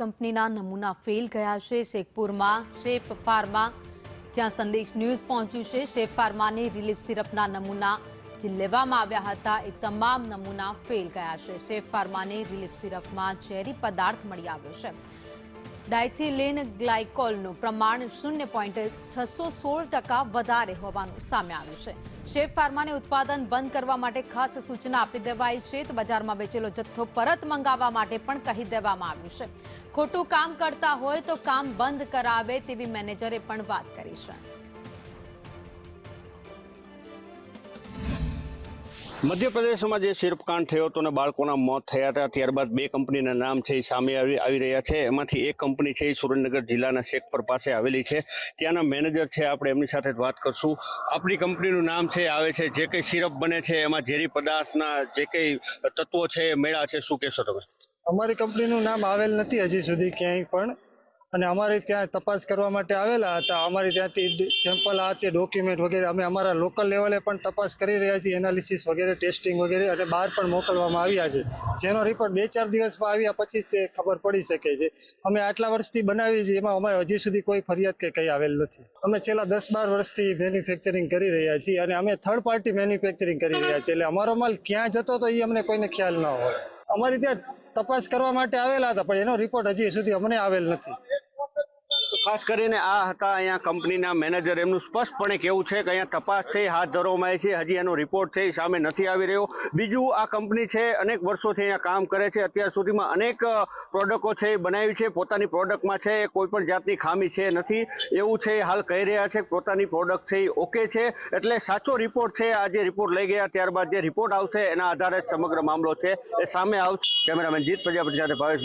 કંપનીના નમૂના ફેલ ગયા છે। શેખપુરમાં શેફ ફાર્મા જ્યાં સંદેશ ન્યૂઝ પહોંચ્યું છે। શેફ ફાર્માની રિલીફ સિરપના નમૂના જે લેવામાં આવ્યા હતા એ તમામ નમૂના ફેલ ગયા છે। શેફ ફાર્માની રિલીફ સિરપમાં ઝેરી પદાર્થ મળી આવ્યો છે। ડાયથિલિન ગ્લાયકોલનું પ્રમાણ 0.616% વધારે હોવાનું સામે આવ્યું છે। શેફ ફાર્માને ઉત્પાદન બંધ કરવા માટે ખાસ સૂચના આપી દેવાઈ છે તો બજારમાં વેચેલો જથ્થો પરત મંગાવવા માટે પણ કહી દેવામાં આવ્યું છે। ખોટું કામ કરતા હોય તો કામ બંધ કરાવે તેવી મેનેજરે પણ વાત કરી છે। મધ્યપ્રદેશમાં જે સિરપકાંડ થયો હતો અને બાળકોના મોત થયા હતા ત્યારબાદ બે કંપનીના નામ છે એ સામે આવી રહ્યા છે। એમાંથી એક કંપની છે એ સુરેન્દ્રનગર જિલ્લાના શેખપર પાસે આવેલી છે। ત્યાંના મેનેજર છે, આપણે એમની સાથે વાત કરશું। આપણી કંપનીનું નામ છે આવે છે, જે કંઈ સિરપ બને છે એમાં ઝેરી પદાર્થના જે કંઈ તત્વો છે એ મેળા છે, શું કહેશો તમે? અમારી કંપનીનું નામ આવેલ નથી હજી સુધી ક્યાંય પણ, અને અમારે ત્યાં તપાસ કરવા માટે આવેલા હતા। અમારે ત્યાંથી સેમ્પલ આ તે ડોક્યુમેન્ટ વગેરે અમે અમારા લોકલ લેવલે પણ તપાસ કરી રહ્યા છીએ, એનાલિસિસ વગેરે ટેસ્ટિંગ વગેરે, અને બહાર પણ મોકલવામાં આવ્યા છે, જેનો રિપોર્ટ 2-4 દિવસમાં આવ્યા પછી તે ખબર પડી શકે છે। અમે આટલા વર્ષથી બનાવી છીએ, એમાં અમારે હજી સુધી કોઈ ફરિયાદ કે કંઈ આવેલ નથી। અમે છેલ્લા 10-12 વર્ષથી મેન્યુફેક્ચરિંગ કરી રહ્યા છીએ અને અમે થર્ડ પાર્ટી મેન્યુફેક્ચરિંગ કરી રહ્યા છીએ, એટલે અમારો માલ ક્યાં જતો તો એ અમને કોઈને ખ્યાલ ન હોય। અમારી ત્યાં તપાસ કરવા માટે આવેલા હતા પણ એનો રિપોર્ટ હજી સુધી અમને આવેલ નથી। ખાસ કરીને આ હતા અહીંયા કંપનીના મેનેજર, એમનું સ્પષ્ટપણે કહેવું છે કે અહીંયા તપાસ છે હાથ ધરવામાં આવી છે, હજી એનો રિપોર્ટ છે એ સામે નથી આવી રહ્યો। બીજું, આ કંપની છે અનેક વર્ષોથી અહીંયા કામ કરે છે, અત્યાર સુધીમાં અનેક પ્રોડક્ટો છે એ બનાવી છે, પોતાની પ્રોડક્ટમાં છે કોઈ પણ જાતની ખામી છે નથી એવું છે હાલ કહી રહ્યા છે। પોતાની પ્રોડક્ટ છે એ ઓકે છે, એટલે સાચો રિપોર્ટ છે આ જે રિપોર્ટ લઈ ગયા ત્યારબાદ જે રિપોર્ટ આવશે એના આધારે સમગ્ર મામલો છે એ સામે આવશે। કેમેરામેન જીત પ્રજાપતિ સાથે ભાવેશ।